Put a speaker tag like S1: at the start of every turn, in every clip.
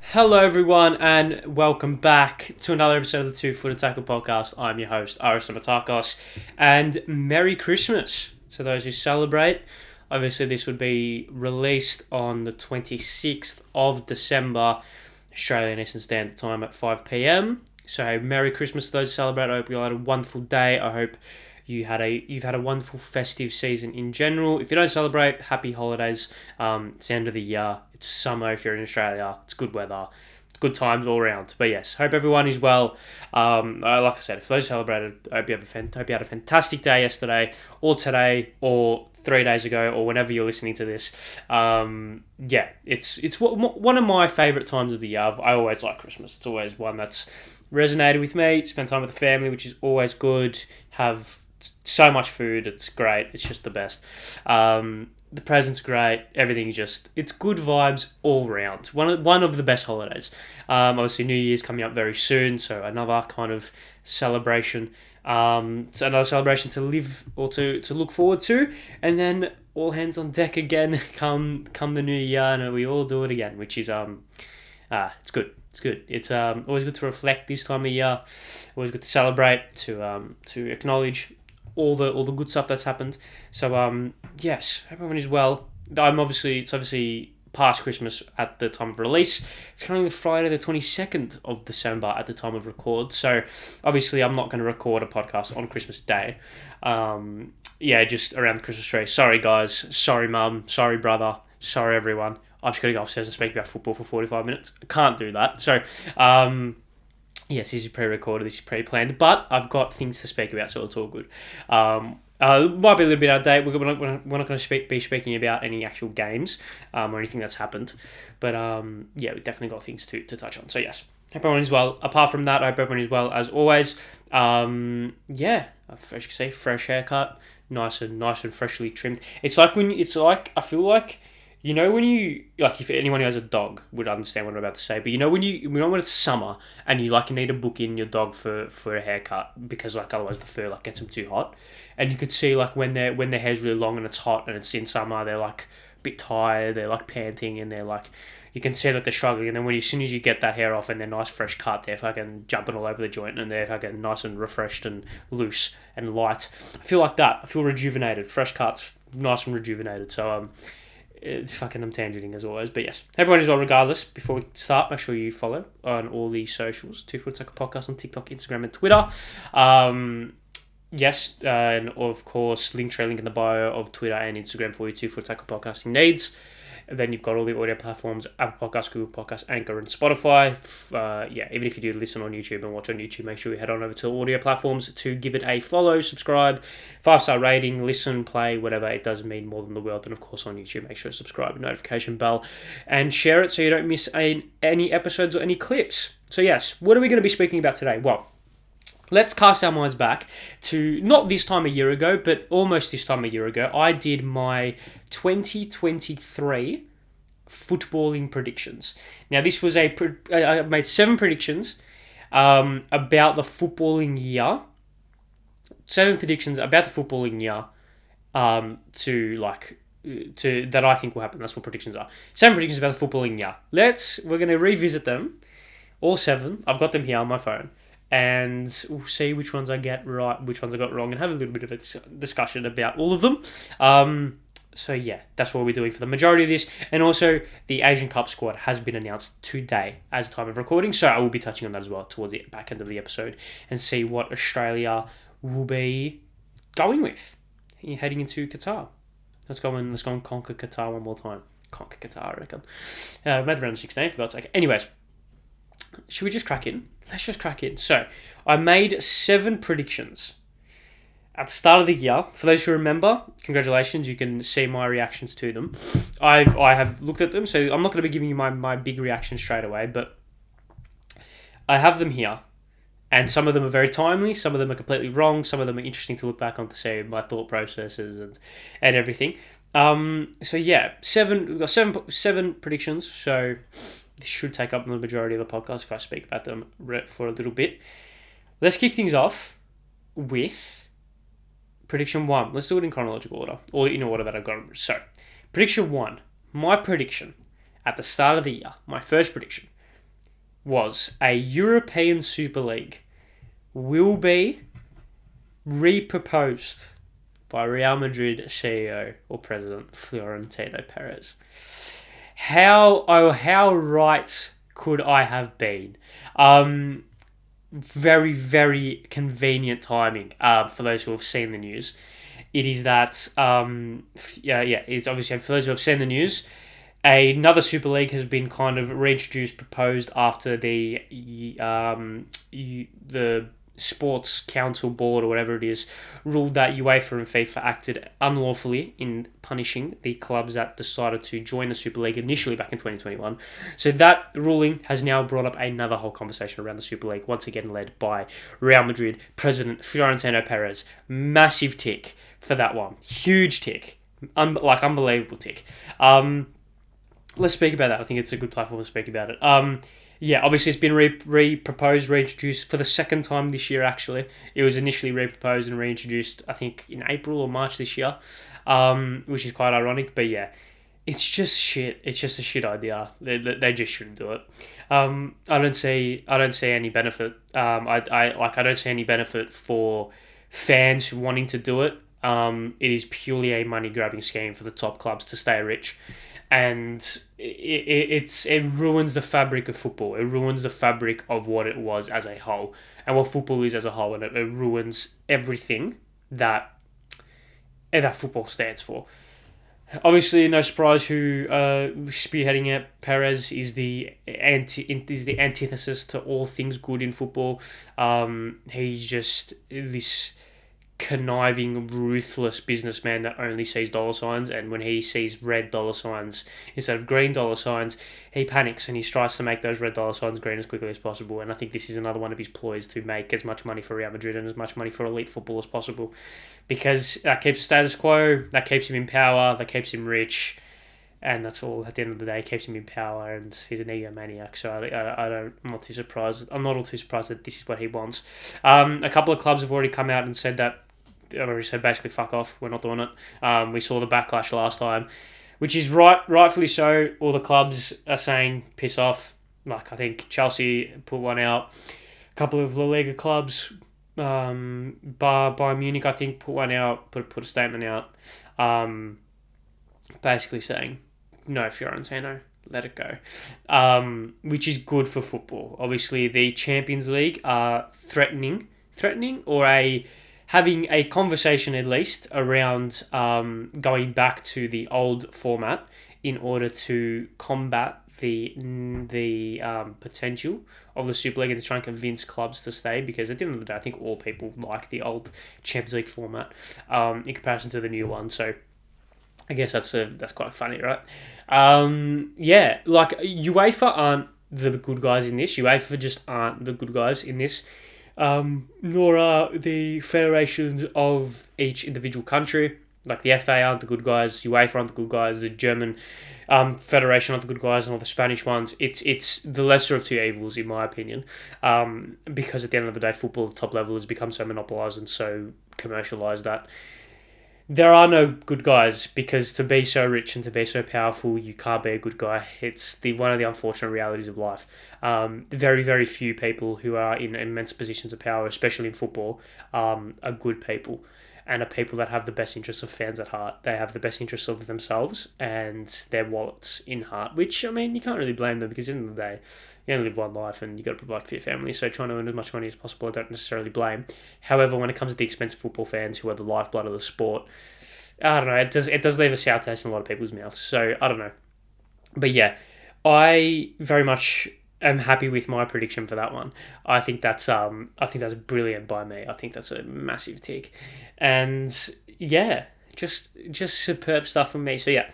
S1: Hello, everyone, and welcome back to another episode of the TFTPod podcast. I'm your host, Ari Stamatakos, and Merry Christmas to those who celebrate. Obviously, this would be released on the 26th of December, Australian Eastern Standard Time at 5 p.m. So, Merry Christmas to those who celebrate. I hope you all had a wonderful day. I hope you've had a wonderful festive season in general. If you don't celebrate, happy holidays. It's the end of the year. It's summer if you're in Australia. It's good weather. It's good times all around. But yes, hope everyone is well. Like I said, for those who celebrated, I hope you had a fantastic day yesterday, or today, or 3 days ago, or whenever you're listening to this. It's one of my favourite times of the year. I always like Christmas. It's always one that's resonated with me. Spend time with the family, which is always good. Have so much food. It's great. It's just the best. The presents great. Everything's it's good vibes all round. One of the best holidays. Obviously New Year's coming up very soon, so another kind of celebration. So another celebration to live or to look forward to, and then all hands on deck again come the new year, and we all do it again, which is it's good. It's good. It's always good to reflect this time of year. Always good to celebrate, to acknowledge all the good stuff that's happened. So yes, everyone is well. It's obviously past Christmas at the time of release. It's currently Friday the 22nd of December at the time of record. So obviously I'm not going to record a podcast on Christmas Day. Just around the Christmas tree. Sorry guys. Sorry mum. Sorry brother. Sorry everyone. I've just got to go upstairs and speak about football for 45 minutes. I can't do that. So yes, this is pre-recorded, this is pre-planned, but I've got things to speak about, so it's all good. It might be a little bit out of date. We're not going to be speaking about any actual games or anything that's happened, but we've definitely got things to touch on. So yes, hope everyone is well. Apart from that, I hope everyone is well as always. As you can see, fresh haircut, nice and freshly trimmed. I feel like. You know when if anyone who has a dog would understand what I'm about to say, but when it's summer and you need to book in your dog for a haircut because otherwise the fur gets them too hot, and you could see when their hair's really long and it's hot and it's in summer, they're a bit tired, they're panting, and they're you can see that they're struggling, and then as soon as you get that hair off and they're nice fresh cut, they're fucking jumping all over the joint and they're fucking nice and refreshed and loose and light. I feel like that. I feel rejuvenated. Fresh cuts, nice and rejuvenated. So I'm tangenting as always, but yes, everyone is well regardless. Before we start, make sure you follow on all the socials, TFTPod podcast on TikTok, Instagram and Twitter. And of course link in the bio of Twitter and Instagram for your TFTPod podcasting needs. And then you've got all the audio platforms: Apple Podcasts, Google Podcasts, Anchor and Spotify. Even if you do listen on YouTube and watch on YouTube, make sure you head on over to audio platforms to give it a follow, subscribe, 5-star rating, listen, play, whatever. It does mean more than the world. And of course on YouTube, make sure to subscribe, notification bell, and share it so you don't miss any episodes or any clips. So yes, what are we going to be speaking about today? Well, let's cast our minds back to not this time a year ago, but almost this time a year ago. I did my 2023 footballing predictions. Now, this was I made 7 predictions about the footballing year. 7 predictions about the footballing year that I think will happen. That's what predictions are. 7 predictions about the footballing year. We're going to revisit them, all 7. I've got them here on my phone. And we'll see which ones I get right, which ones I got wrong, and have a little bit of a discussion about all of them. That's what we're doing for the majority of this. And also, the Asian Cup squad has been announced today as time of recording, so I will be touching on that as well towards the back end of the episode and see what Australia will be going with heading into Qatar. Let's go and conquer Qatar one more time. Conquer Qatar, I reckon. Made the round of 16, for God's sake. Anyways, should we just crack in? Let's just crack in. So, I made 7 predictions at the start of the year. For those who remember, congratulations, you can see my reactions to them. I have looked at them, so I'm not going to be giving you my big reaction straight away, but I have them here. And some of them are very timely, some of them are completely wrong, some of them are interesting to look back on to see my thought processes and everything. We've got seven predictions, so this should take up the majority of the podcast if I speak about them for a little bit. Let's kick things off with prediction 1. Let's do it in chronological order, or in order that I've got them. So, prediction 1. My prediction at the start of the year, my first prediction, was a European Super League will be reproposed by Real Madrid CEO or President Florentino Perez. How right could I have been? Very, very convenient timing for those who have seen the news. It is that, it's obviously, for those who have seen the news, another Super League has been kind of reintroduced, proposed after the Sports Council Board or whatever it is ruled that UEFA and FIFA acted unlawfully in punishing the clubs that decided to join the Super League initially back in 2021. So that ruling has now brought up another whole conversation around the Super League, once again led by Real Madrid President Florentino Perez. Massive tick for that one. Huge tick. Unbelievable tick. Let's speak about that. I think it's a good platform to speak about it. Obviously it's been re-proposed, reintroduced for the second time this year, actually. It was initially re-proposed and reintroduced, I think, in April or March this year, which is quite ironic. But yeah, it's just shit. It's just a shit idea. They just shouldn't do it. I don't see any benefit. I don't see any benefit for fans wanting to do it. It is purely a money-grabbing scheme for the top clubs to stay rich. And it ruins the fabric of football. It ruins the fabric of what it was as a whole and what football is as a whole, and it ruins everything that football stands for. Obviously, no surprise who spearheading it. Perez is the antithesis to all things good in football. He's just this conniving, ruthless businessman that only sees dollar signs, and when he sees red dollar signs instead of green dollar signs, he panics and he tries to make those red dollar signs green as quickly as possible. And I think this is another one of his ploys to make as much money for Real Madrid and as much money for elite football as possible, because that keeps the status quo, that keeps him in power, that keeps him rich, and that's all. At the end of the day, keeps him in power, and he's an egomaniac. So I'm not too surprised. I'm not all too surprised that this is what he wants. A couple of clubs have already come out and said that. I've already said basically fuck off. We're not doing it. We saw the backlash last time, which is rightfully so. All the clubs are saying piss off. Like, I think Chelsea put one out. A couple of La Liga clubs, Bayern Munich, I think, put one out. Put a statement out, basically saying no, Fiorentino, let it go. Which is good for football. Obviously, the Champions League are threatening or having a conversation at least around going back to the old format in order to combat the potential of the Super League and to try and convince clubs to stay, because at the end of the day, I think all people like the old Champions League format in comparison to the new one. So I guess that's quite funny, right? Like UEFA aren't the good guys in this. UEFA just aren't the good guys in this. Nor are the federations of each individual country. Like the FA aren't the good guys, UEFA aren't the good guys, the German federation aren't the good guys, and all the Spanish ones. It's the lesser of two evils, in my opinion, because at the end of the day, football at the top level has become so monopolised and so commercialised that there are no good guys, because to be so rich and to be so powerful, you can't be a good guy. It's one of the unfortunate realities of life. Very, very few people who are in immense positions of power, especially in football, are good people and are people that have the best interests of fans at heart. They have the best interests of themselves and their wallets in heart, which, I mean, you can't really blame them, because at the end of the day, you only live one life and you've got to provide for your family. So trying to earn as much money as possible, I don't necessarily blame. However, when it comes to the expense of football fans who are the lifeblood of the sport, I don't know, it does leave a sour taste in a lot of people's mouths. So I don't know. But yeah, I very much am happy with my prediction for that one. I think that's brilliant by me. I think that's a massive tick. And yeah, just superb stuff from me. So yeah,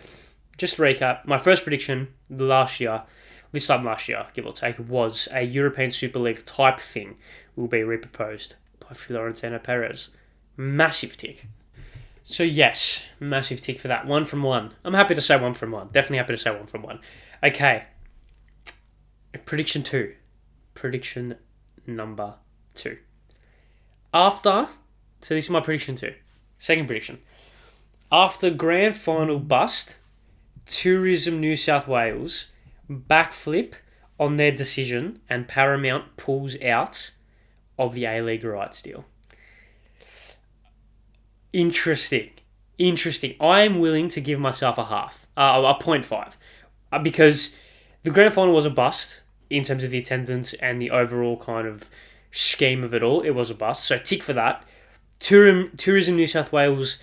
S1: just to recap, my first prediction this time last year, give or take, was a European Super League type thing will be reproposed by Florentino Perez. Massive tick. So yes, massive tick for that. 1 from 1. I'm happy to say 1 from 1. Definitely happy to say 1 from 1. Okay. Prediction 2. Prediction number 2. So this is my prediction 2. Second prediction. After grand final bust, Tourism New South Wales backflip on their decision and Paramount pulls out of the A-League rights deal. Interesting. I am willing to give myself a 0.5, because the grand final was a bust in terms of the attendance and the overall kind of scheme of it all. It was a bust, so tick for that. Tourism New South Wales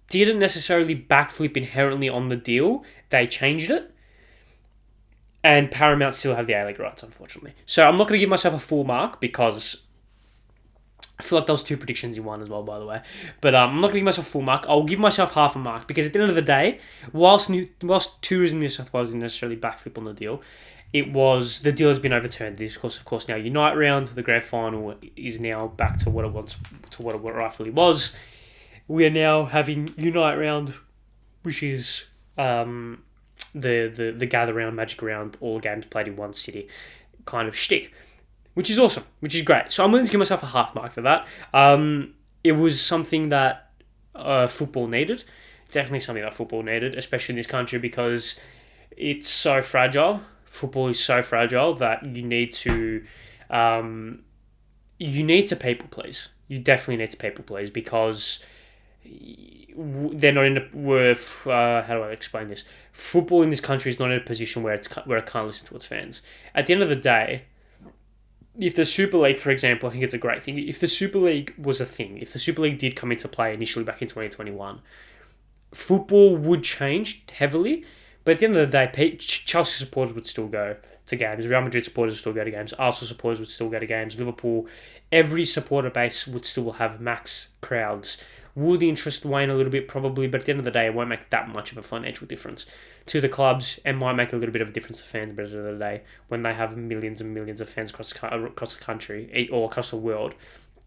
S1: didn't necessarily backflip inherently on the deal. They changed it. And Paramount still have the A-League rights, unfortunately. So I'm not going to give myself a full mark because I feel like those two predictions in one as well, by the way. But I'm not going to give myself a full mark. I'll give myself half a mark because at the end of the day, whilst Tourism New South Wales didn't necessarily backflip on the deal, the deal has been overturned. This, of course, now Unite round, the grand final is now back to what it rightfully was. We are now having Unite round, which is the gather round, magic round, all games played in one city kind of shtick, which is awesome, which is great. So I'm willing to give myself a half mark for that. It was something that football needed, definitely something that football needed, especially in this country because it's so fragile. Football is so fragile that you need to people please. You definitely need to people please because they're not in how do I explain this? Football in this country is not in a position where it can't listen to its fans. At the end of the day, if the Super League, for example, I think it's a great thing. If the Super League was a thing, if the Super League did come into play initially back in 2021, football would change heavily. But at the end of the day, Chelsea supporters would still go to games. Real Madrid supporters would still go to games. Arsenal supporters would still go to games. Liverpool, every supporter base would still have max crowds. Will the interest wane a little bit? Probably, but at the end of the day, it won't make that much of a financial difference to the clubs and might make a little bit of a difference to fans, but at the end of the day, when they have millions and millions of fans across the country or across the world,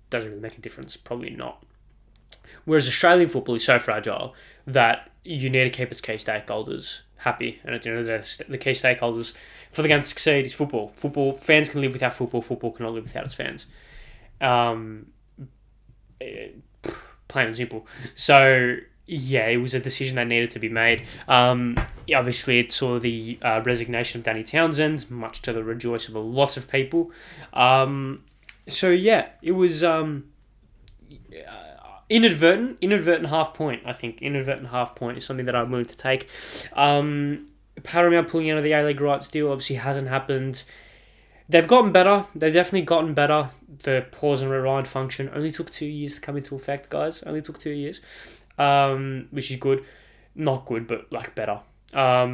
S1: doesn't really make a difference. Probably not. Whereas Australian football is so fragile that you need to keep its key stakeholders happy. And at the end of the day, the key stakeholders for the game to succeed is football. Fans can live without football. Football cannot live without its fans. Plain and simple. So, yeah, it was a decision that needed to be made. Obviously, it saw the resignation of Danny Townsend, much to the rejoice of a lot of people. So, yeah, it was inadvertent half point, I think. Inadvertent half point is something that I'm willing to take. Paramount pulling out of the A-League rights deal obviously hasn't happened. They've gotten better. They've definitely gotten better. The pause and rewind function only took 2 years to come into effect, guys. Only took 2 years, which is good. Not good, but like better. I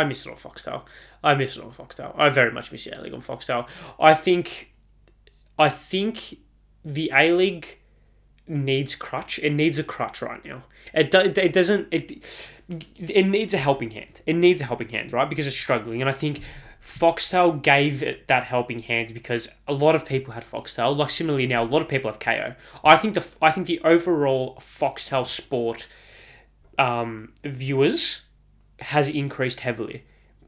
S1: miss it on Foxtel. I very much miss the A-League on Foxtel. I think the A-League needs crutch. It needs a crutch right now. It needs a helping hand. It needs a helping hand, right? Because it's struggling. And I think Foxtel gave it that helping hand because a lot of people had Foxtel. Like similarly now, a lot of people have KO. I think the overall Foxtel sport viewers has increased heavily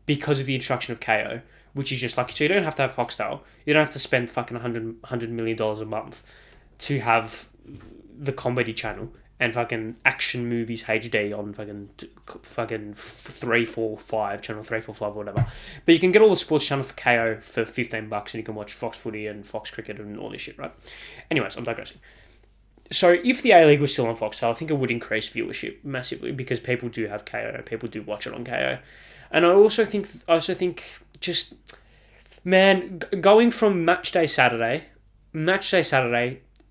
S1: because of the introduction of KO, which is just like, so you don't have to have Foxtel. You don't have to spend fucking $100 million a month to have the comedy channel and fucking action movies HD on fucking 345, channel 345 or whatever. But you can get all the sports channel for KO for $15 and you can watch Fox Footy and Fox Cricket and all this shit, right? Anyways, I'm digressing. So if the A-League was still on Foxtel, I think it would increase viewership massively because people do have KO, people do watch it on KO. And I also think just, man, going from match day Saturday,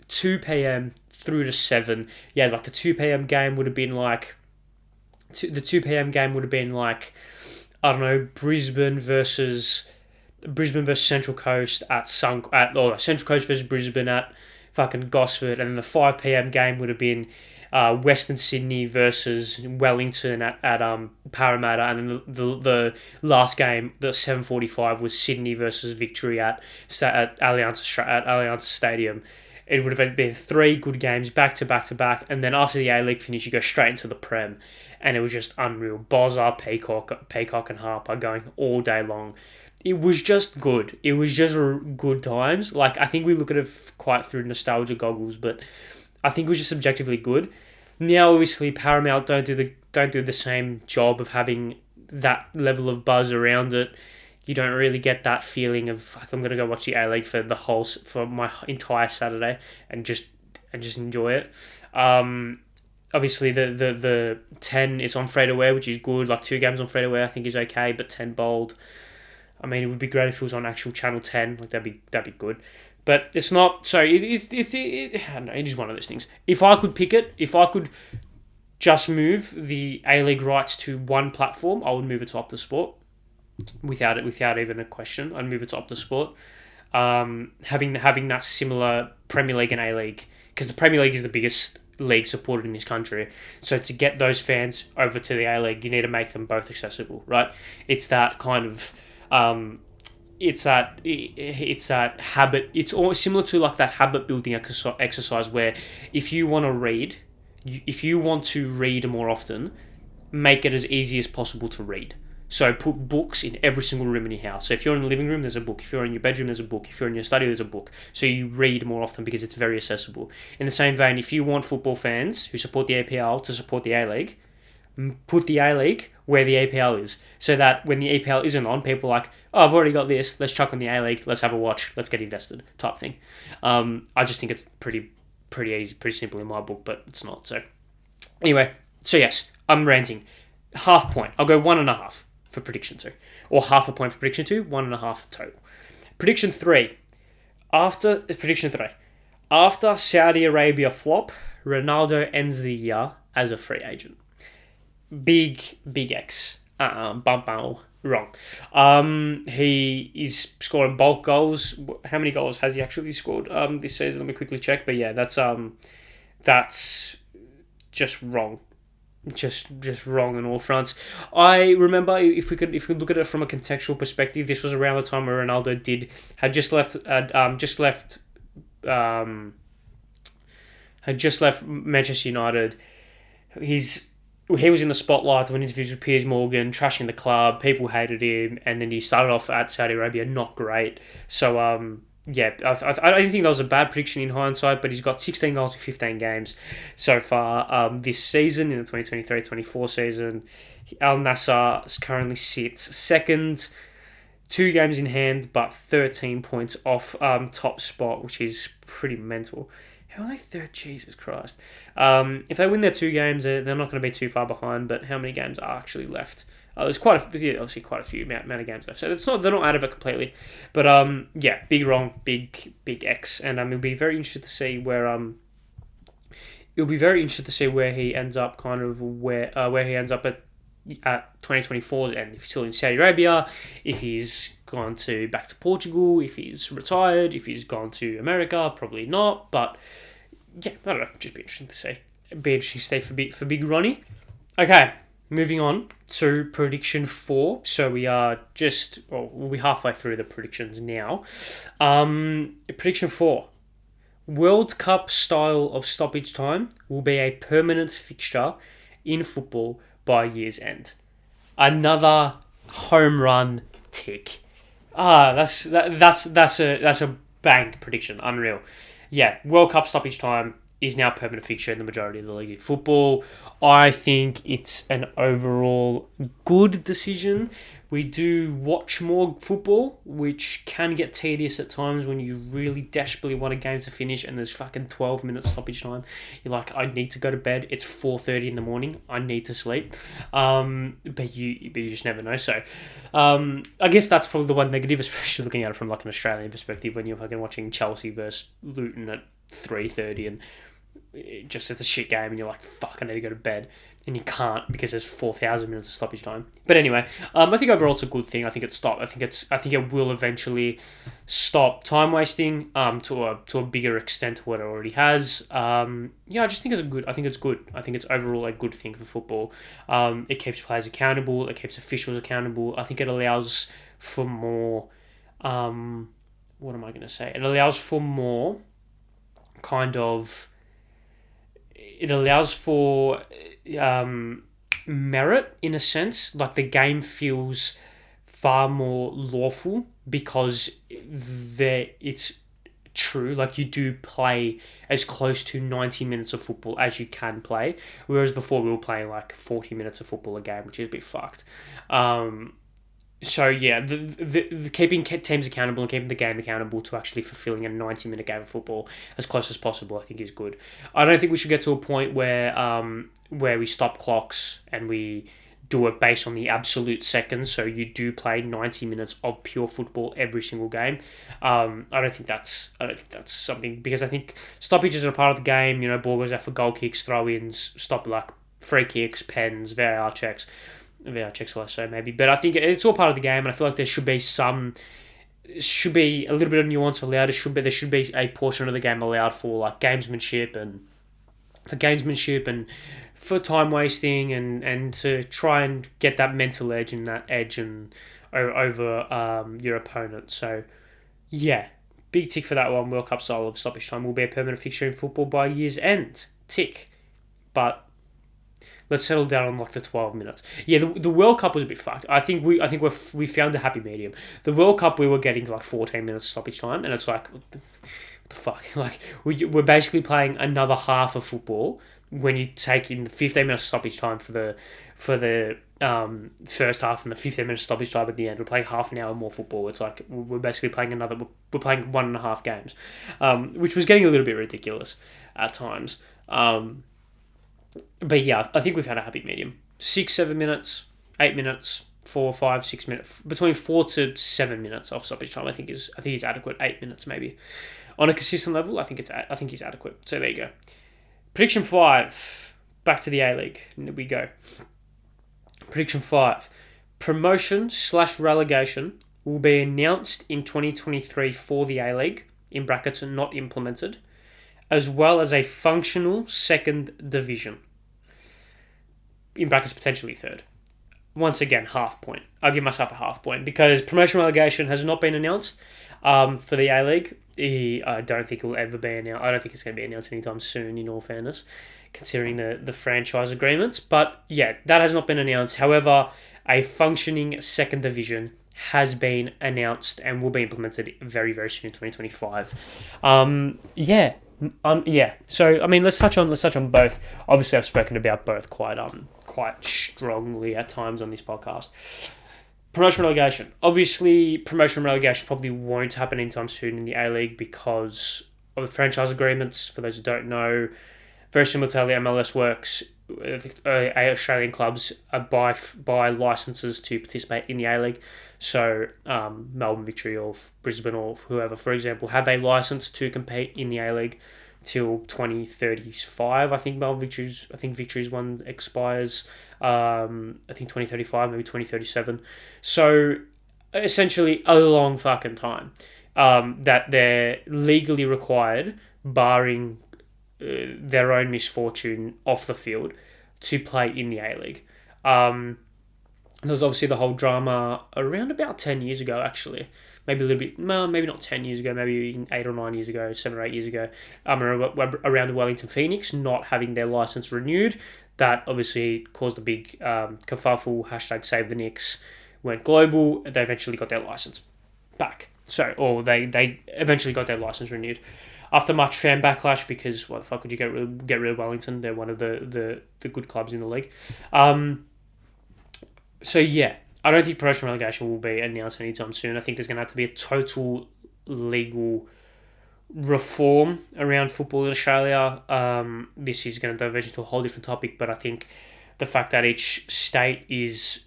S1: 2 p.m. through to 7, yeah, like the 2 p.m. game would have been like, I don't know, Brisbane versus Central Coast or Central Coast versus Brisbane at fucking Gosford, and then the 5 p.m. game would have been Western Sydney versus Wellington at Parramatta, and then the last game, the 7:45, was Sydney versus Victory at Allianz Stadium. It would have been 3 good games back to back, and then after the A-League finish, you go straight into the Prem, and it was just unreal. Bozza, Peacock, and Harper going all day long. It was just good. It was just good times. Like, I think we look at it quite through nostalgia goggles, but I think it was just objectively good. Now, obviously, Paramount don't do the same job of having that level of buzz around it. You don't really get that feeling of fuck, I'm gonna go watch the A League for my entire Saturday and just enjoy it. Obviously the 10 is on free to wear, which is good. Like 2 games on free to wear, I think is okay, but 10 bold. I mean, it would be great if it was on actual channel 10. Like that'd be good, but it's not. So I don't know. It is one of those things. If I could pick it, if I could just move the A League rights to one platform, I would move it to Optus Sport. Without even a question, I'd move it to Optus Sport. Having that similar Premier League and A League, because the Premier League is the biggest league supported in this country. So to get those fans over to the A League, you need to make them both accessible, right? It's that kind of it's that habit. It's all similar to like that habit building exercise where if you want to read, if you want to read more often, make it as easy as possible to read. So put books in every single room in your house. So if you're in the living room, there's a book. If you're in your bedroom, there's a book. If you're in your study, there's a book. So you read more often because it's very accessible. In the same vein, if you want football fans who support the APL to support the A-League, put the A-League where the APL is. So that when the APL isn't on, people are like, oh, I've already got this. Let's chuck on the A-League. Let's have a watch. Let's get invested type thing. I just think it's pretty easy, pretty simple in my book, but it's not. So anyway, so yes, I'm ranting. Half point. I'll go 1.5. For prediction 2, or half a point for prediction 2, 1.5 total. Prediction 3. After Saudi Arabia flop, Ronaldo ends the year as a free agent. Big X. Wrong. He is scoring bulk goals. How many goals has he actually scored this season? Let me quickly check. But yeah, that's just wrong. Just wrong on all fronts. I remember if we could look at it from a contextual perspective, this was around the time where Ronaldo had just left Manchester United. He was in the spotlight when interviews with Piers Morgan, trashing the club. People hated him, and then he started off at Saudi Arabia, not great. So yeah, I don't think that was a bad prediction in hindsight, but he's got 16 goals in 15 games so far this season, in the 2023-24 season. Al Nassr currently sits second, 2 games in hand, but 13 points off top spot, which is pretty mental. How are they third? Jesus Christ. If they win their 2 games, they're not going to be too far behind, but how many games are actually left? There's obviously quite a few amount of games left, so they're not out of it completely. But yeah, big wrong, big X, and it'll be very interested to see where he ends up, kind of where he ends up at 2024, and if he's still in Saudi Arabia, if he's gone back to Portugal, if he's retired, if he's gone to America, probably not. But yeah, I don't know, just be interesting to see. Be interesting to see for Big Ronnie. Okay. Moving on to prediction 4. So we'll be halfway through the predictions now. Prediction 4. World Cup style of stoppage time will be a permanent fixture in football by year's end. Another home run tick. That's a bang prediction. Unreal. Yeah, World Cup stoppage time is now a permanent fixture in the majority of the league in football. I think it's an overall good decision. We do watch more football, which can get tedious at times when you really desperately want a game to finish and there's fucking 12 minutes stoppage time. You're like, I need to go to bed. It's 4:30 in the morning. I need to sleep. But you just never know. So I guess that's probably the one negative, especially looking at it from like an Australian perspective when you're fucking watching Chelsea versus Luton at 3:30 and it's a shit game and you're like, fuck, I need to go to bed, and you can't because there's 4,000 minutes of stoppage time. But anyway, I think overall it's a good thing. I think it will eventually stop time wasting to a bigger extent to what it already has. I just think I think it's good. I think it's overall a good thing for football. It keeps players accountable. It keeps officials accountable. I think it allows for more. What am I going to say? It allows for more kind of. It allows for merit in a sense. Like the game feels far more lawful because it's true. Like, you do play as close to 90 minutes of football as you can play, whereas before we were playing like 40 minutes of football a game, which is a bit fucked. So yeah, the keeping teams accountable and keeping the game accountable to actually fulfilling a 90-minute game of football as close as possible, I think is good. I don't think we should get to a point where we stop clocks and we do it based on the absolute seconds. So you do play 90 minutes of pure football every single game. I don't think that's something, because I think stoppages are a part of the game. You know, ball goes out for goal kicks, throw-ins, free kicks, pens, VAR checks less so maybe, but I think it's all part of the game, and I feel like there should be a little bit of nuance allowed. There should be a portion of the game allowed for like gamesmanship and for time wasting and to try and get that mental edge and over your opponent. So yeah, big tick for that one. World Cup style of stoppage time will be a permanent fixture in football by year's end. Tick, but let's settle down on like the 12 minutes. Yeah, the World Cup was a bit fucked. I think we found a happy medium. The World Cup we were getting like 14 minutes stoppage time, and it's like what the fuck? Like we're basically playing another half of football when you take in the 15 minutes stoppage time for the first half and the 15 minutes stoppage time at the end. We're playing half an hour more football. It's like we're basically playing we're playing 1.5 games, which was getting a little bit ridiculous at times. But yeah, I think we've had a happy medium. 6-7 minutes, 8 minutes, 4, 5, 6 minutes, between 4 to 7 minutes of stoppage time. I think is adequate. 8 minutes maybe, on a consistent level. I think he's adequate. So there you go. Prediction 5. Back to the A-League. We go. Prediction 5. Promotion/relegation will be announced in 2023 for the A-League, in brackets and not implemented, as well as a functional second division, in brackets potentially third. Once again, half point. I'll give myself a half point because promotion relegation has not been announced for the A-League. I don't think it will ever be announced. I don't think it's going to be announced anytime soon, in all fairness, considering the franchise agreements. But yeah, that has not been announced. However, a functioning second division has been announced and will be implemented very, very soon in 2025. So I mean, let's touch on both. Obviously, I've spoken about both quite strongly at times on this podcast. Promotion relegation. Obviously, promotion relegation probably won't happen anytime soon in the A-League because of the franchise agreements. For those who don't know, very similar to how the MLS works, Australian clubs buy licenses to participate in the A-League. So Melbourne Victory or Brisbane or whoever, for example, have a license to compete in the A-League till 2035. I think Victory's one expires. I think 2035, maybe 2037. So essentially a long fucking time that they're legally required, barring their own misfortune off the field, to play in the A-League. There was obviously the whole drama around about 10 years ago, actually. Maybe a little bit, well, maybe not 10 years ago, maybe 8 or 9 years ago, 7 or 8 years ago, around the Wellington Phoenix not having their license renewed. That obviously caused a big kerfuffle, #SaveTheKnicks, went global. They eventually got their license back. They eventually got their license renewed after much fan backlash, because what the fuck would you get rid of Wellington? They're one of the good clubs in the league. So yeah, I don't think promotion relegation will be announced anytime soon. I think there's going to have to be a total legal reform around football in Australia. This is going to diverge into a whole different topic, but I think the fact that each state is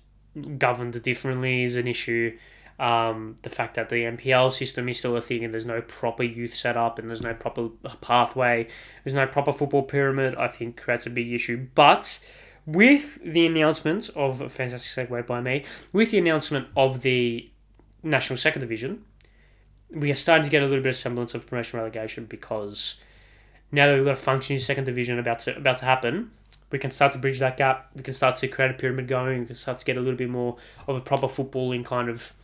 S1: governed differently is an issue. The fact that the NPL system is still a thing and there's no proper youth setup and there's no proper pathway, there's no proper football pyramid, I think creates a big issue. But with the announcement of, a fantastic segue by me, with the announcement of the National Second Division, we are starting to get a little bit of semblance of promotion relegation, because now that we've got a functioning second division about to happen, we can start to bridge that gap. We can start to create a pyramid going. We can start to get a little bit more of a proper footballing kind of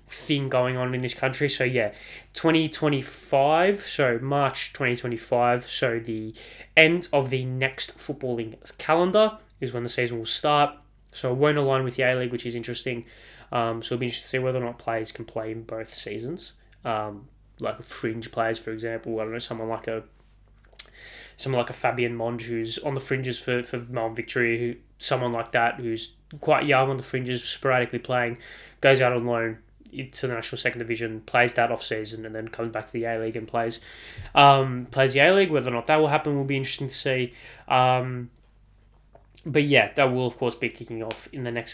S1: thing going on in this country. So yeah, 2025, so March 2025, so the end of the next footballing calendar is when the season will start. So it won't align with the A-League, which is interesting. So it'll be interesting to see whether or not players can play in both seasons. like fringe players, for example. I don't know, someone like a Fabian Monge who's on the fringes for Melbourne Victory, someone like that who's quite young on the fringes, sporadically playing, goes out on loan to the National Second Division, plays that off season, and then comes back to the A-League and plays the A-League. Whether or not that will happen will be interesting to see. But yeah, that will of course be kicking off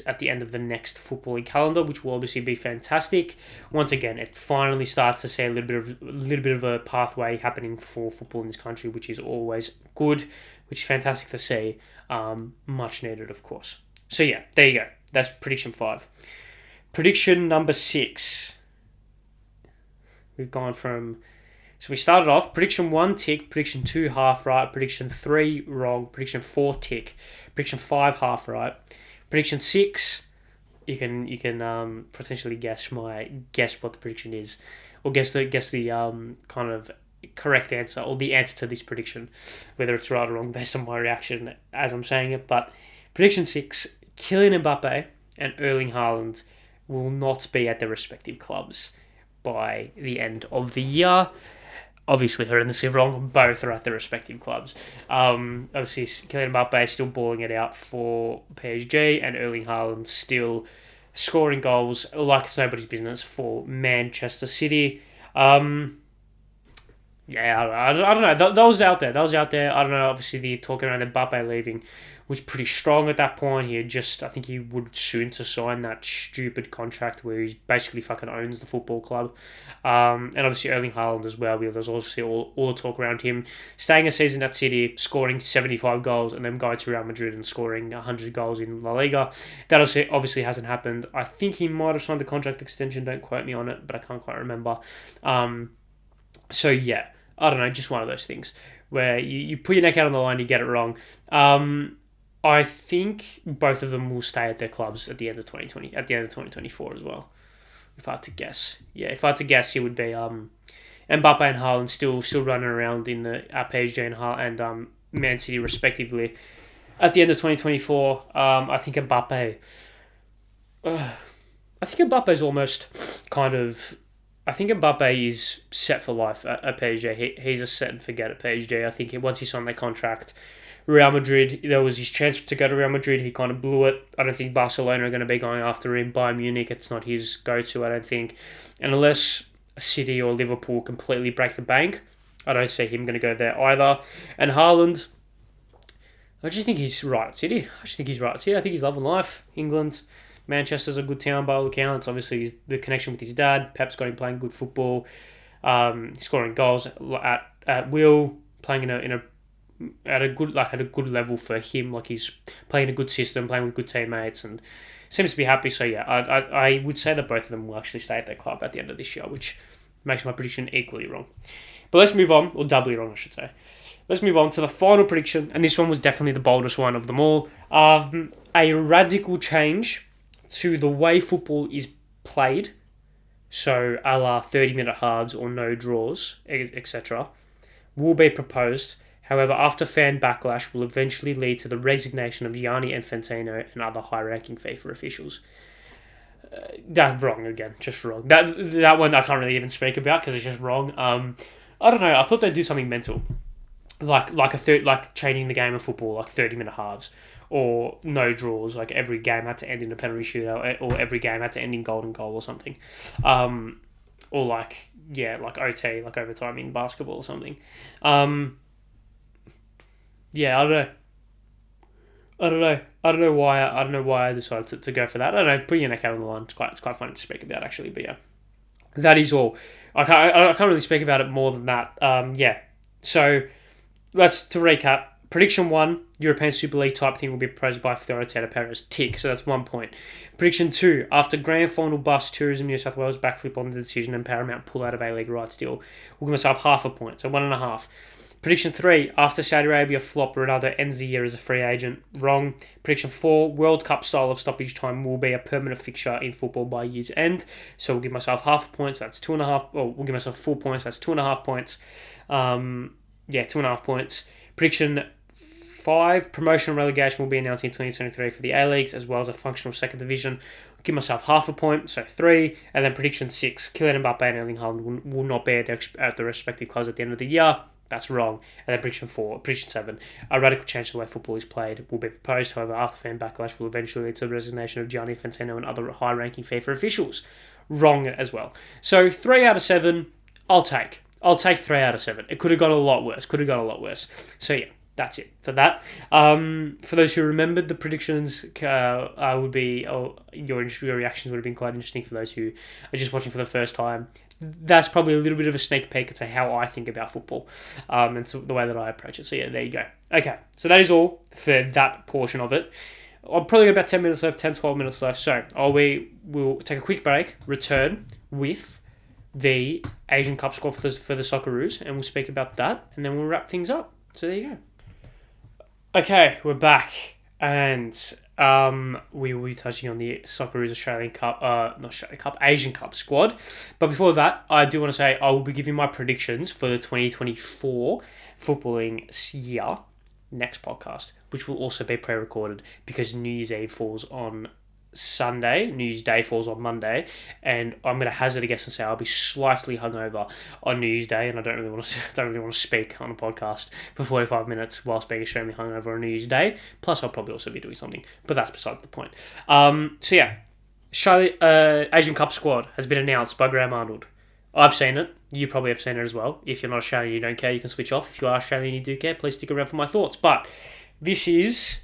S1: at the end of the next footballing calendar, which will obviously be fantastic. Once again, it finally starts to see a little bit of a pathway happening for football in this country, which is always good, which is fantastic to see. Much needed, of course. So yeah, there you go. That's prediction 5. Prediction number 6. We've gone from... So we started off, prediction 1, tick. Prediction 2, half right. Prediction 3, wrong. Prediction 4, tick. Prediction 5, half right. Prediction 6, you can potentially guess what the prediction is, or guess the kind of correct answer, or the answer to this prediction, whether it's right or wrong based on my reaction as I'm saying it. But prediction 6, Kylian Mbappe and Erling Haaland will not be at their respective clubs by the end of the year. Obviously horrendously wrong. Both are at their respective clubs. Obviously, Kylian Mbappe is still balling it out for PSG, and Erling Haaland still scoring goals like it's nobody's business for Manchester City. I don't know. That was out there. I don't know. Obviously, the talk around Mbappe leaving was pretty strong at that point. I think he would soon to sign that stupid contract where he basically fucking owns the football club. And obviously Erling Haaland as well. There's obviously all the talk around him staying a season at City, scoring 75 goals, and then going to Real Madrid and scoring 100 goals in La Liga. That obviously hasn't happened. I think he might have signed a contract extension. Don't quote me on it, but I can't quite remember. So yeah, I don't know. Just one of those things where you put your neck out on the line, you get it wrong. I think both of them will stay at their clubs at the end of 2024 as well. If I had to guess, it would be Mbappe and Haaland still running around in the PSG and Man City respectively at the end of 2024. I think Mbappe. Is almost kind of. I think Mbappe is set for life at PSG. He's a set and forget at PSG. I think once he signed that contract, Real Madrid, there was his chance to go to Real Madrid. He kind of blew it. I don't think Barcelona are going to be going after him. Bayern Munich, it's not his go-to, I don't think. And unless City or Liverpool completely break the bank, I don't see him going to go there either. And Haaland, I just think he's right at City. I think he's loving life. England, Manchester's a good town by all accounts. Obviously, the connection with his dad. Pep's got him playing good football, scoring goals at will, playing at a good level for him. Like he's playing a good system, playing with good teammates, and seems to be happy. So yeah, I would say that both of them will actually stay at their club at the end of this year, which makes my prediction equally wrong. But let's move on, or doubly wrong, I should say. Let's move on to the final prediction, and this one was definitely the boldest one of them all. A radical change to the way football is played, so a la 30-minute halves or no draws, etc., will be proposed. However, after fan backlash will eventually lead to the resignation of Gianni Infantino and other high-ranking FIFA officials. That's wrong again, just wrong. That one I can't really even speak about because it's just wrong. I don't know. I thought they'd do something mental, like changing the game of football, like 30-minute halves, or no draws, like every game had to end in a penalty shootout, or every game had to end in golden goal or something, or like OT, like overtime in basketball or something. Yeah, I don't know why I decided to go for that. I don't know. Putting your neck out on the line. It's quite funny to speak about actually. But yeah, that is all. I can't really speak about it more than that. Yeah. So to recap. Prediction 1, European Super League type thing will be proposed by Florentino Perez. Tick. So that's 1 point. Prediction 2, after grand final bust, Tourism New South Wales backflip on the decision and Paramount pull out of A-League rights deal. We'll give myself half a point. So 1.5. Prediction 3, after Saudi Arabia flop, Ronaldo ends the year as a free agent. Wrong. Prediction 4, World Cup style of stoppage time will be a permanent fixture in football by year's end. So we'll give myself half a point, so that's 2.5. We'll give myself 4 points, that's 2.5 points. 2.5 points. Prediction 5, promotion and relegation will be announced in 2023 for the A-Leagues, as well as a functional second division. I'll give myself half a point, so 3. And then prediction 6, Kylian Mbappe and Erling Haaland will not be at their respective clubs at the end of the year. That's wrong. And then prediction 7, a radical change to the way football is played will be proposed. However, after fan backlash will eventually lead to the resignation of Gianni Infantino and other high-ranking FIFA officials. Wrong as well. So 3 out of 7, I'll take 3 out of 7. It could have gone a lot worse. So yeah, that's it for that. For those who remembered, the predictions would be, your reactions would have been quite interesting for those who are just watching for the first time. That's probably a little bit of a sneak peek into how I think about football, and so the way that I approach it. So yeah, there you go. Okay, so that is all for that portion of it. I'll probably got about 10 minutes left, 10, 12 minutes left. So we'll take a quick break, return with the Asian Cup squad for the Socceroos, and we'll speak about that, and then we'll wrap things up. So there you go. Okay, we're back, and we will be touching on the Socceroos Asian Cup squad. But before that, I do want to say I will be giving my predictions for the 2024 footballing year next podcast, which will also be pre-recorded because New Year's Eve falls on Sunday, New Year's Day falls on Monday, and I'm going to hazard a guess and say I'll be slightly hungover on New Year's Day, and I don't really want to speak on a podcast for 45 minutes whilst being extremely hungover on New Year's Day. Plus, I'll probably also be doing something, but that's beside the point. So yeah, Asian Cup squad has been announced by Graham Arnold. I've seen it. You probably have seen it as well. If you're not Australian, you don't care, you can switch off. If you are Australian, you do care, please stick around for my thoughts. But this is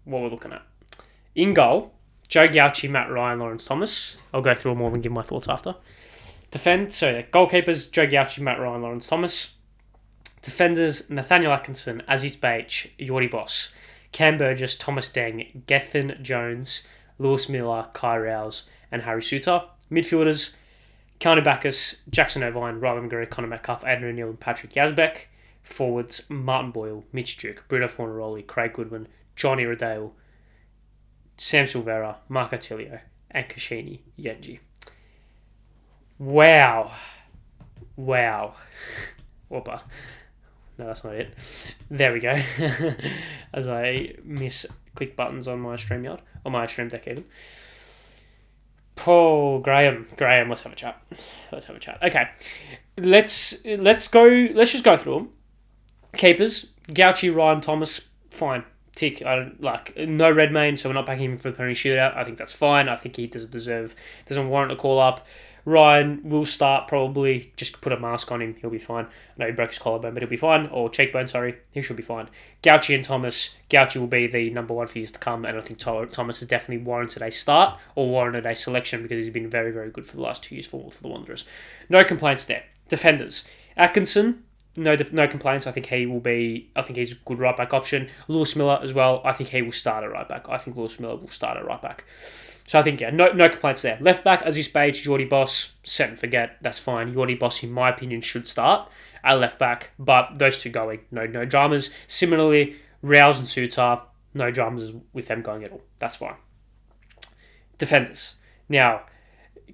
S1: what we're looking at. In goal, Joe Gauci, Matt Ryan, Lawrence Thomas. I'll go through them all and give my thoughts after. Goalkeepers, Joe Gauci, Matt Ryan, Lawrence Thomas. Defenders, Nathaniel Atkinson, Aziz Beich, Jordi Boss. Cam Burgess, Thomas Deng, Gethin Jones, Lewis Miller, Kai Rouse, and Harry Suter. Midfielders, Kanu Bacchus, Jackson Irvine, Ryland McGarry, Connor Metcalf, Adrian O'Neill, and Patrick Yazbek. Forwards, Martin Boyle, Mitch Duke, Bruno Fornaroli, Craig Goodwin, Johnny Rodale, Sam Silvera, Mark Attilio, and Kashini Yenji. Wow. Whopper. No, that's not it. There we go. As I click buttons on my StreamYard, or my Stream Deck even. Paul, Graham, let's have a chat. Okay. Let's just go through them. Keepers, Gauci, Ryan, Thomas, fine. Tick. I don't no Redmayne, so we're not backing him for the penalty shootout. I think that's fine. I think he doesn't warrant a call up. Ryan will start probably. Just put a mask on him, he'll be fine. I know he broke his collarbone, but he'll be fine. Or cheekbone, sorry. He should be fine. Gauci and Thomas. Gauci will be the number one for years to come, and I think Thomas has definitely warranted a start or warranted a selection because he's been very, very good for the last 2 years for the Wanderers. No complaints there. Defenders. Atkinson. No complaints. I think he's a good right back option. Lewis Miller as well. I think he will start at right back. So I think, no complaints there. Left back, Aziz Beich, Jordi Boss, set and forget. That's fine. Jordi Boss, in my opinion, should start at left back, but those two going, no dramas. Similarly, Rouse and Suter, no dramas with them going at all. That's fine. Defenders. Now,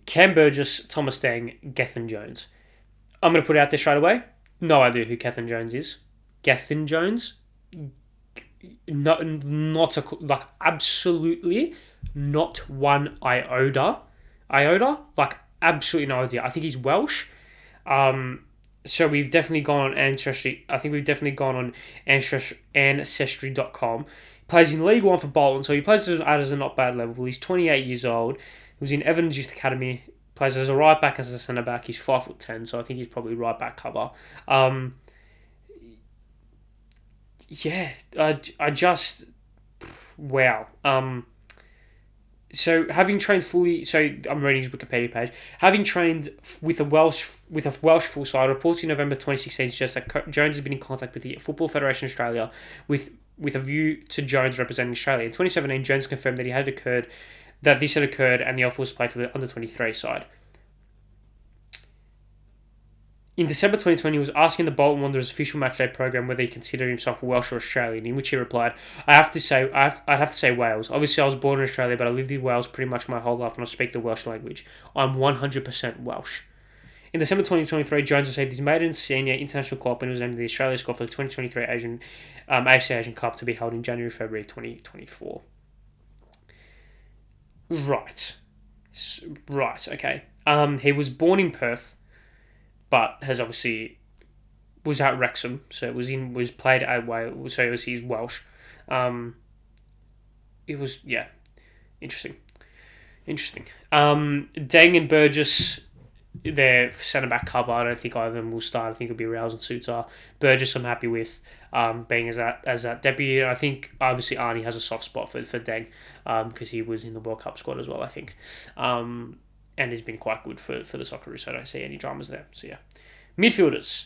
S1: Cam Burgess, Thomas Deng, Gethin Jones. I'm going to put it out there straight away. No idea who Gethin Jones is. Gethin Jones? Absolutely not one iota. Absolutely no idea. I think he's Welsh. So we've definitely gone on Ancestry. I think we've definitely gone on Ancestry.com. Plays in League 1 for Bolton, so he plays at a not bad level. He's 28 years old. He was in Everton's Youth Academy. Plays as a right back, as a centre back. He's 5'10", so I think he's probably right back cover. Wow. So having trained fully, so I'm reading his Wikipedia page. Having trained with a Welsh full side, reports in November 2016 suggests that Jones has been in contact with the Football Federation Australia with a view to Jones representing Australia. In 2017, Jones confirmed that this had occurred, and the offer was played for the under-23 side. In December 2020, he was asking the Bolton Wanderers official matchday program whether he considered himself Welsh or Australian, in which he replied, I'd have to say Wales. Obviously, I was born in Australia, but I lived in Wales pretty much my whole life and I speak the Welsh language. I'm 100% Welsh. In December 2023, Jones received his maiden senior international call-up and was named the Australia squad for the 2023 AFC Asian Cup to be held in January-February 2024. Right, okay. He was born in Perth, but has obviously was at Wrexham, so it was played at Wales, so he's Welsh. It was interesting. Deng and Burgess, their centre back cover. I don't think either of them will start. I think it'll be Rouse and Suter. Burgess, I'm happy with being as that deputy. I think obviously Arnie has a soft spot for Deng because he was in the World Cup squad as well. I think, and has been quite good for the Socceroos. So I don't see any dramas there. So yeah, midfielders: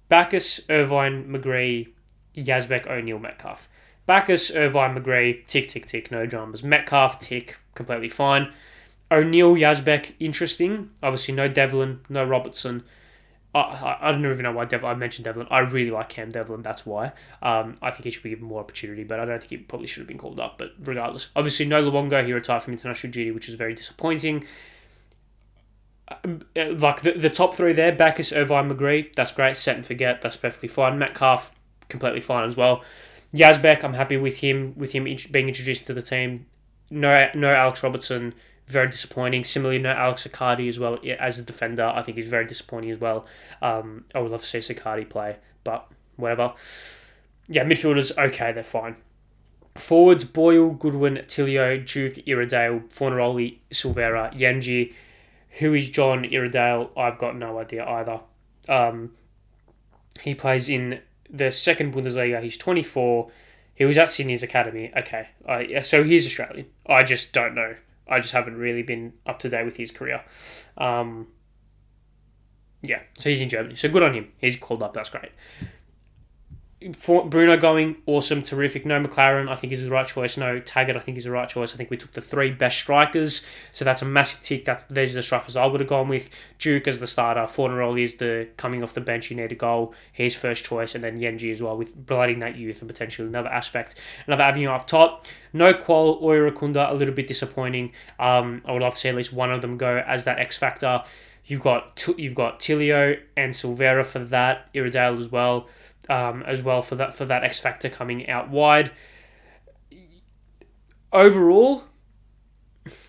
S1: Bacchus, Irvine, McGree, Yazbek, O'Neill, Metcalf. Bacchus, Irvine, McGree, tick, no dramas. Metcalf, tick, completely fine. O'Neill, Yazbek, interesting. Obviously, no Devlin, no Robertson. I don't even know why I mentioned Devlin. I really like Cam Devlin, that's why. I think he should be given more opportunity, but I don't think he probably should have been called up. But regardless, obviously, no Luongo, he retired from international duty, which is very disappointing. Like the top three there, Bacchus, Irvine, McGree, that's great. Set and forget, that's perfectly fine. Metcalf, completely fine as well. Yazbek, I'm happy with him being introduced to the team. No Alex Robertson, very disappointing. Similarly, no Alex Circati as well as a defender. I think he's very disappointing as well. I would love to see Circati play, but whatever. Yeah, midfielders, okay, they're fine. Forwards, Boyle, Goodwin, Tilio, Duke, Iredale, Fornaroli, Silvera, Yenji. Who is John Iredale? I've got no idea either. He plays in the second Bundesliga. He's 24. He was at Sydney's academy. Okay, so he's Australian. I just don't know. I just haven't really been up to date with his career. So he's in Germany. So good on him. He's called up. That's great. For Bruno going, awesome, terrific. No McLaren, I think he's the right choice. No Taggart, I think he's the right choice. I think we took the three best strikers, so that's a massive tick. Those are the strikers I would have gone with. Duke as the starter. Fornaroli is the coming off the bench, you need a goal. He's first choice, and then Yenji as well, with blooding that youth and potentially another aspect, another avenue up top. No Qual or Irakunda, a little bit disappointing. I would love to see at least one of them go as that X factor. You've got Tilio and Silvera for that, Iredale as well for that X factor coming out wide. Overall,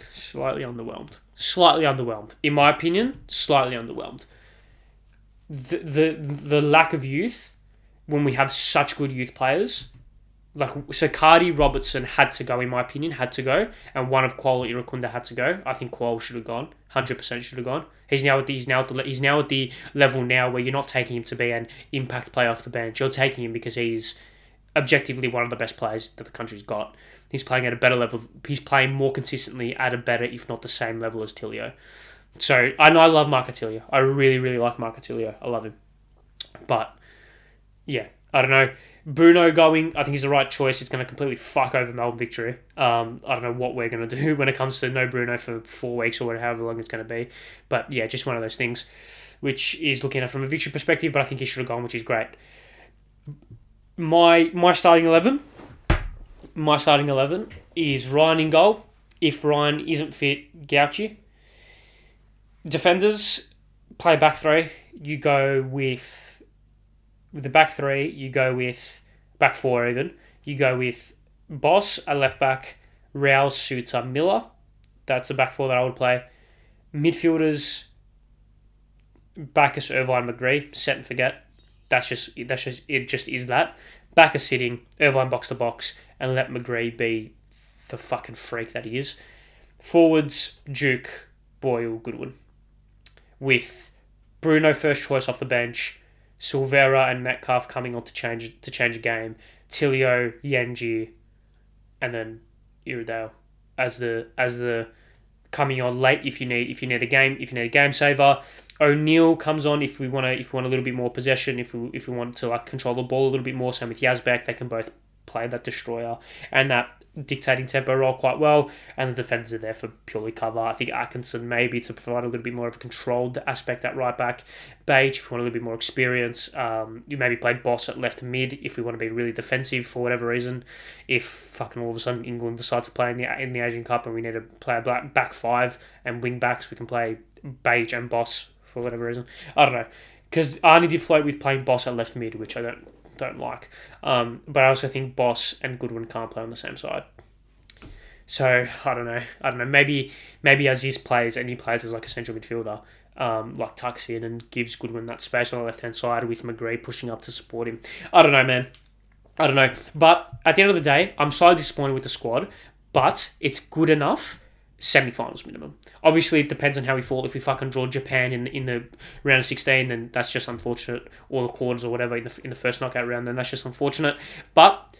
S1: slightly underwhelmed. In my opinion, slightly underwhelmed. The lack of youth when we have such good youth players. Like Circati, Robertson had to go, in my opinion, and one of Qual or Irakunda had to go. I think Qual should have gone, 100% should have gone. He's now at the level now where you're not taking him to be an impact player off the bench. You're taking him because he's objectively one of the best players that the country's got. He's playing at a better level. He's playing more consistently at a better, if not the same level as Tilio. So I know I love Marco Tilio. I really, really like Marco Tilio. I love him. But yeah, I don't know. Bruno going, I think he's the right choice. It's going to completely fuck over Melbourne victory. I don't know what we're going to do when it comes to no Bruno for 4 weeks or however long it's going to be. But yeah, just one of those things, which is looking at it from a victory perspective, but I think he should have gone, which is great. My starting 11 is Ryan in goal. If Ryan isn't fit, Gauchi. Defenders, play back three. You go with the back three, you go with back four even. You go with Boss, a left back, Rouse, Suter, Miller. That's the back four that I would play. Midfielders, Bacchus, Irvine, McGree, set and forget. It just is that. Bacchus sitting, Irvine box to box, and let McGree be the fucking freak that he is. Forwards, Duke, Boyle, Goodwin. With Bruno first choice off the bench, Silvera and Metcalf coming on to change a game. Tilio, Yenji, and then Iredale as the coming on late if you need a game saver. O'Neill comes on if we want a little bit more possession. If we want to control the ball a little bit more. Same with Yazbek, they can both play that destroyer and that dictating tempo role quite well, and the defenders are there for purely cover. I think Atkinson maybe to provide a little bit more of a controlled aspect at right back. Beige, if you want a little bit more experience, you maybe play Boss at left mid if we want to be really defensive for whatever reason. If fucking all of a sudden England decide to play in the Asian Cup and we need to play a back five and wing backs, we can play Beige and Boss for whatever reason. I don't know. Because Arnie did float with playing Boss at left mid, which I don't like. But I also think Boss and Goodwin can't play on the same side. So I don't know. Maybe Aziz plays and he plays as like a central midfielder, like tucks in and gives Goodwin that space on the left hand side with McGree pushing up to support him. I don't know, man. I don't know. But at the end of the day, I'm slightly disappointed with the squad, but it's good enough. Semi-finals minimum. Obviously, it depends on how we fall. If we fucking draw Japan in the round of 16, then that's just unfortunate. Or the quarters or whatever in the first knockout round, then that's just unfortunate. But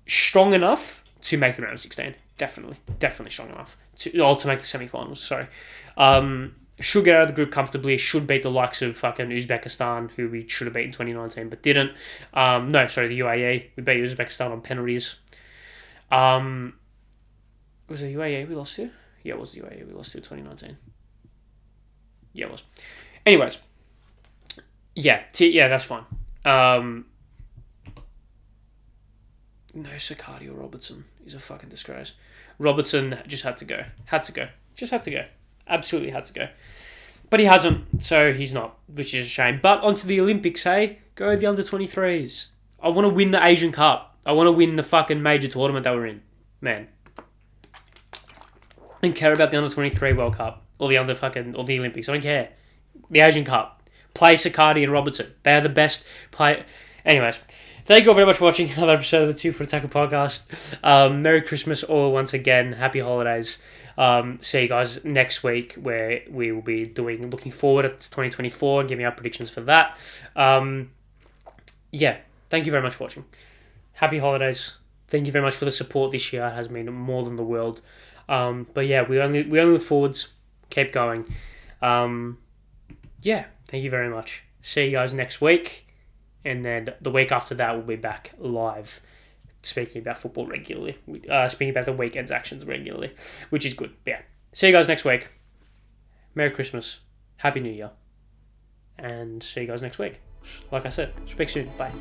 S1: strong enough to make the round of 16. Definitely strong enough to make the semi-finals. Sorry. Should get out of the group comfortably. Should beat the likes of fucking Uzbekistan, who we should have beat in 2019 but didn't. The UAE. We beat Uzbekistan on penalties. Was it UAE we lost to? Yeah, it was the UAE we lost to 2019. Yeah, it was. Anyways. Yeah, that's fine. No Circati or Robertson is a fucking disgrace. Robertson just had to go. Just had to go. Absolutely had to go. But he hasn't, so he's not, which is a shame. But onto the Olympics, hey? Go the under-23s. I want to win the Asian Cup. I want to win the fucking major tournament that we're in. Man. I don't care about the under-23 World Cup or the Olympics. I don't care. The Asian Cup. Play Circati and Robertson. They are the best play. Anyways, thank you all very much for watching another episode of the Two for Attacker podcast. Merry Christmas all once again. Happy holidays. See you guys next week where we will be looking forward at 2024 and giving our predictions for that. Thank you very much for watching. Happy holidays. Thank you very much for the support this year. It has been more than the world. We only look forwards. Keep going. Thank you very much. See you guys next week. And then the week after that, we'll be back live speaking about football regularly. Speaking about the weekend's actions regularly, which is good. But yeah. See you guys next week. Merry Christmas. Happy New Year. And see you guys next week. Like I said, speak soon. Bye.